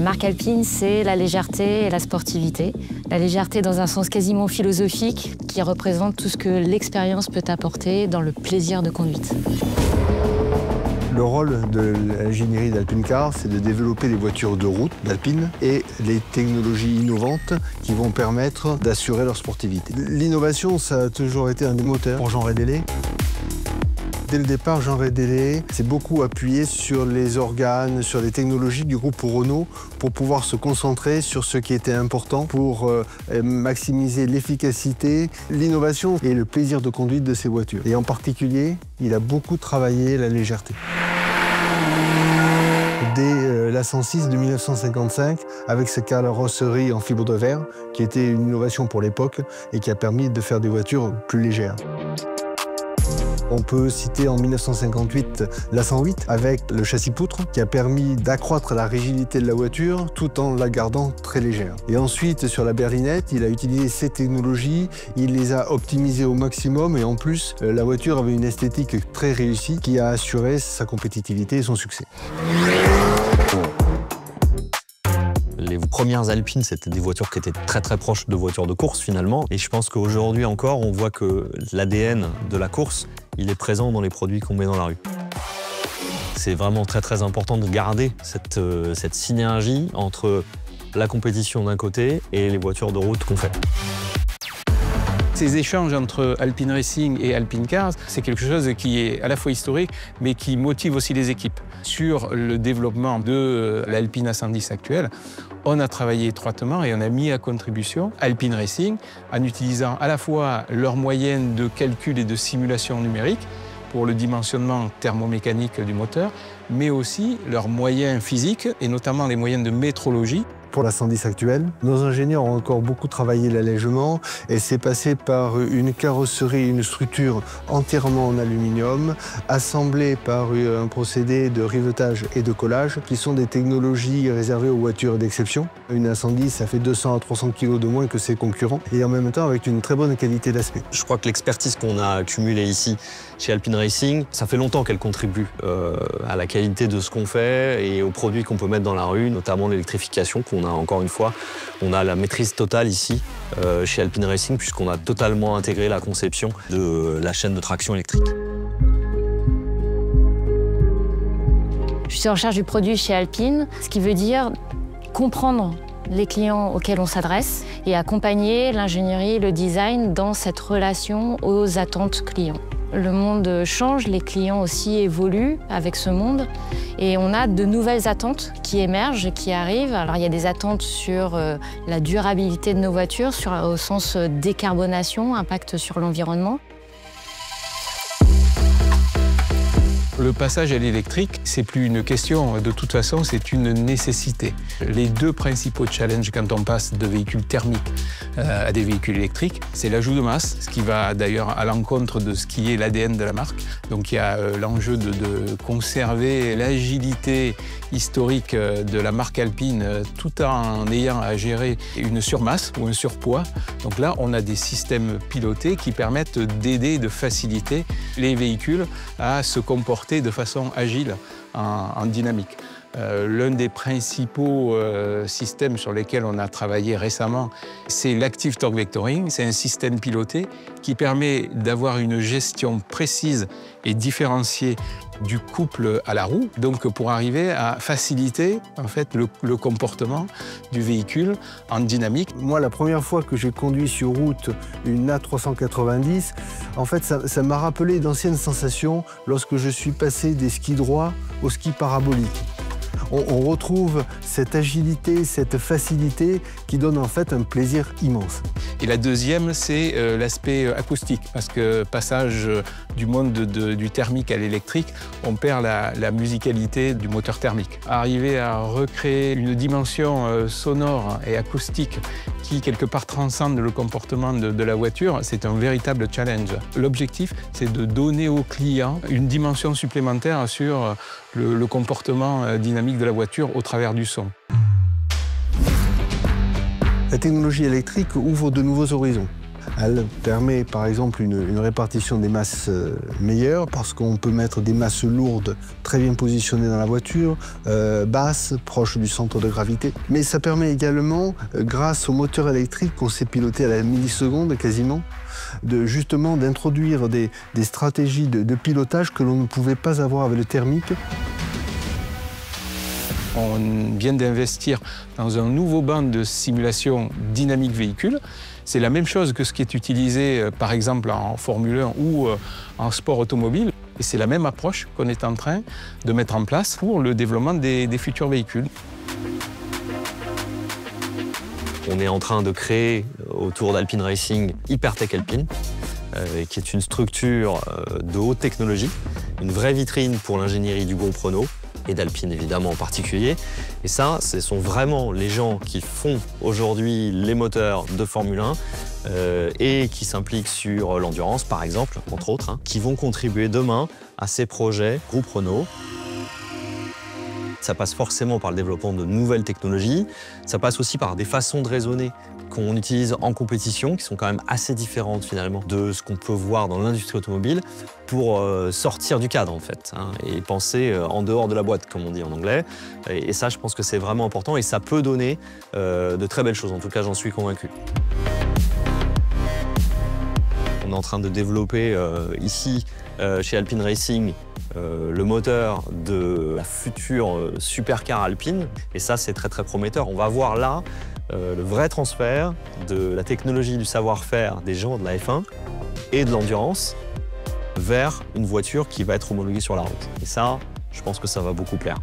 La marque Alpine, c'est la légèreté et la sportivité. La légèreté dans un sens quasiment philosophique qui représente tout ce que l'expérience peut apporter dans le plaisir de conduite. Le rôle de l'ingénierie d'Alpine Car, c'est de développer les voitures de route d'Alpine et les technologies innovantes qui vont permettre d'assurer leur sportivité. L'innovation, ça a toujours été un des moteurs pour Jean Rédélé. Dès le départ, Jean Rédélé s'est beaucoup appuyé sur les organes, sur les technologies du groupe Renault pour pouvoir se concentrer sur ce qui était important pour maximiser l'efficacité, l'innovation et le plaisir de conduite de ces voitures. Et en particulier, il a beaucoup travaillé la légèreté. Dès la 106 de 1955, avec sa carrosserie en fibre de verre, qui était une innovation pour l'époque et qui a permis de faire des voitures plus légères. On peut citer en 1958 la 108 avec le châssis poutre qui a permis d'accroître la rigidité de la voiture tout en la gardant très légère. Et ensuite sur la berlinette, il a utilisé ces technologies, il les a optimisées au maximum et en plus la voiture avait une esthétique très réussie qui a assuré sa compétitivité et son succès. Les premières Alpines, c'était des voitures qui étaient très très proches de voitures de course finalement. Et je pense qu'aujourd'hui encore, on voit que l'ADN de la course, il est présent dans les produits qu'on met dans la rue. C'est vraiment très très important de garder cette synergie entre la compétition d'un côté et les voitures de route qu'on fait. Ces échanges entre Alpine Racing et Alpine Cars, c'est quelque chose qui est à la fois historique, mais qui motive aussi les équipes. Sur le développement de l'Alpine A110 actuelle, on a travaillé étroitement et on a mis à contribution Alpine Racing en utilisant à la fois leurs moyens de calcul et de simulation numérique pour le dimensionnement thermomécanique du moteur, mais aussi leurs moyens physiques et notamment les moyens de métrologie. Pour la 110 actuelle, nos ingénieurs ont encore beaucoup travaillé l'allègement et c'est passé par une carrosserie, une structure entièrement en aluminium, assemblée par un procédé de rivetage et de collage, qui sont des technologies réservées aux voitures d'exception. Une A110, ça fait 200 à 300 kg de moins que ses concurrents et en même temps avec une très bonne qualité d'aspect. Je crois que l'expertise qu'on a accumulée ici chez Alpine Racing, ça fait longtemps qu'elle contribue à la qualité de ce qu'on fait et aux produits qu'on peut mettre dans la rue, notamment l'électrification qu'on a encore une fois. On a la maîtrise totale ici chez Alpine Racing puisqu'on a totalement intégré la conception de la chaîne de traction électrique. Je suis en charge du produit chez Alpine, ce qui veut dire comprendre les clients auxquels on s'adresse et accompagner l'ingénierie, le design dans cette relation aux attentes clients. Le monde change, les clients aussi évoluent avec ce monde et on a de nouvelles attentes qui émergent, qui arrivent. Alors il y a des attentes sur la durabilité de nos voitures, au sens décarbonation, impact sur l'environnement. Le passage à l'électrique, c'est plus une question, de toute façon, c'est une nécessité. Les deux principaux challenges quand on passe de véhicules thermiques à des véhicules électriques, c'est l'ajout de masse, ce qui va d'ailleurs à l'encontre de ce qui est l'ADN de la marque. Donc il y a l'enjeu de conserver l'agilité historique de la marque Alpine tout en ayant à gérer une surmasse ou un surpoids. Donc là, on a des systèmes pilotés qui permettent d'aider, de faciliter les véhicules à se comporter de façon agile, en dynamique. L'un des principaux systèmes sur lesquels on a travaillé récemment, c'est l'Active Torque Vectoring. C'est un système piloté qui permet d'avoir une gestion précise et différenciée du couple à la roue, donc pour arriver à faciliter en fait, le comportement du véhicule en dynamique. Moi, la première fois que j'ai conduit sur route une A390, en fait, ça m'a rappelé d'anciennes sensations lorsque je suis passé des skis droits aux skis paraboliques. On retrouve cette agilité, cette facilité qui donne en fait un plaisir immense. Et la deuxième, c'est l'aspect acoustique, parce que passage du monde du thermique à l'électrique, on perd la musicalité du moteur thermique. Arriver à recréer une dimension sonore et acoustique qui, quelque part, transcende le comportement de la voiture, c'est un véritable challenge. L'objectif, c'est de donner au client une dimension supplémentaire sur le comportement dynamique de la voiture au travers du son. La technologie électrique ouvre de nouveaux horizons. Elle permet par exemple une répartition des masses meilleure parce qu'on peut mettre des masses lourdes très bien positionnées dans la voiture, basses, proches du centre de gravité. Mais ça permet également, grâce au moteur électrique qu'on sait piloter à la milliseconde quasiment, justement d'introduire des stratégies de pilotage que l'on ne pouvait pas avoir avec le thermique. On vient d'investir dans un nouveau banc de simulation dynamique véhicule. C'est la même chose que ce qui est utilisé par exemple en Formule 1 ou en sport automobile. Et c'est la même approche qu'on est en train de mettre en place pour le développement des futurs véhicules. On est en train de créer autour d'Alpine Racing Hypertech Alpine, qui est une structure de haute technologie, une vraie vitrine pour l'ingénierie du groupe Renault et d'Alpine évidemment en particulier. Et ça, ce sont vraiment les gens qui font aujourd'hui les moteurs de Formule 1 et qui s'impliquent sur l'endurance par exemple, entre autres, qui vont contribuer demain à ces projets groupe Renault. Ça passe forcément par le développement de nouvelles technologies, ça passe aussi par des façons de raisonner qu'on utilise en compétition, qui sont quand même assez différentes finalement de ce qu'on peut voir dans l'industrie automobile, pour sortir du cadre en fait, et penser en dehors de la boîte, comme on dit en anglais. Et ça, je pense que c'est vraiment important et ça peut donner de très belles choses, en tout cas j'en suis convaincu. On est en train de développer ici, chez Alpine Racing, le moteur de la future supercar Alpine. Et ça, c'est très très prometteur. On va voir là le vrai transfert de la technologie, du savoir-faire des gens de la F1 et de l'endurance vers une voiture qui va être homologuée sur la route. Et ça, je pense que ça va beaucoup plaire.